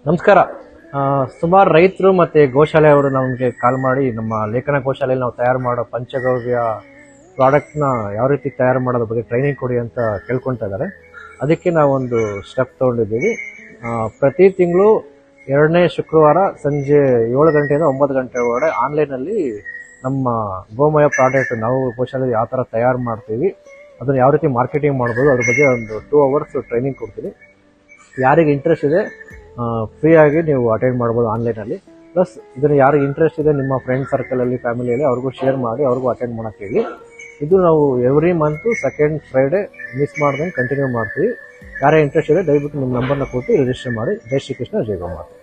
ನಮಸ್ಕಾರ. ಸುಮಾರು ರೈತರು ಮತ್ತು ಗೋಶಾಲೆಯವರು ನಮಗೆ ಕಾಲ್ ಮಾಡಿ ನಮ್ಮ ಲೇಖನ ಗೋಶಾಲೆಯಲ್ಲಿ ನಾವು ತಯಾರು ಮಾಡೋ ಪಂಚಗವ್ಯ ಪ್ರಾಡಕ್ಟ್ನ ಯಾವ ರೀತಿ ತಯಾರು ಮಾಡೋದ್ರ ಬಗ್ಗೆ ಟ್ರೈನಿಂಗ್ ಕೊಡಿ ಅಂತ ಕೇಳ್ಕೊಳ್ತಾ ಇದ್ದಾರೆ. ಅದಕ್ಕೆ ನಾವೊಂದು ಸ್ಟೆಪ್ ತೊಗೊಂಡಿದ್ದೀವಿ. ಪ್ರತಿ ತಿಂಗಳು 2ನೇ ಶುಕ್ರವಾರ ಸಂಜೆ 7 ಗಂಟೆಯಿಂದ 9 ಗಂಟೆ ಒಳಗಡೆ ಆನ್ಲೈನಲ್ಲಿ ನಮ್ಮ ಗೋಮಯ ಪ್ರಾಡಕ್ಟ್ ನಾವು ಗೋಶಾಲೆಯಲ್ಲಿ ಯಾವ ಥರ ತಯಾರು ಮಾಡ್ತೀವಿ, ಅದನ್ನು ಯಾವ ರೀತಿ ಮಾರ್ಕೆಟಿಂಗ್ ಮಾಡ್ಬೋದು, ಅದ್ರ ಬಗ್ಗೆ ಒಂದು 2 ಅವರ್ಸ್ ಟ್ರೈನಿಂಗ್ ಕೊಡ್ತೀವಿ. ಯಾರಿಗೆ ಇಂಟ್ರೆಸ್ಟ್ ಇದೆ ಫ್ರೀಯಾಗಿ ನೀವು ಅಟೆಂಡ್ ಮಾಡ್ಬೋದು ಆನ್ಲೈನಲ್ಲಿ. ಪ್ಲಸ್ ಇದನ್ನು ಯಾರಿಗೆ ಇಂಟ್ರೆಸ್ಟ್ ಇದೆ ನಿಮ್ಮ ಫ್ರೆಂಡ್ ಸರ್ಕಲಲ್ಲಿ, ಫ್ಯಾಮಿಲಿಯಲ್ಲಿ ಅವ್ರಿಗೂ ಶೇರ್ ಮಾಡಿ ಅವ್ರಿಗೂ ಅಟೆಂಡ್ ಮಾಡೋಕ್ಕೆ ಹೇಳಿ. ಇದು ನಾವು every month second Friday miss ಮಾಡ್ದಂಗೆ ಕಂಟಿನ್ಯೂ ಮಾಡ್ತೀವಿ. ಯಾರೇ ಇಂಟ್ರೆಸ್ಟ್ ಇದೆ ದಯವಿಟ್ಟು ನಿಮ್ಮ ನಂಬರ್ನ ಕೊಟ್ಟು ರಿಜಿಸ್ಟರ್ ಮಾಡಿ. ಜೈ ಶ್ರೀಕೃಷ್ಣ, ಜೈ ಗೋಮಾತೆ.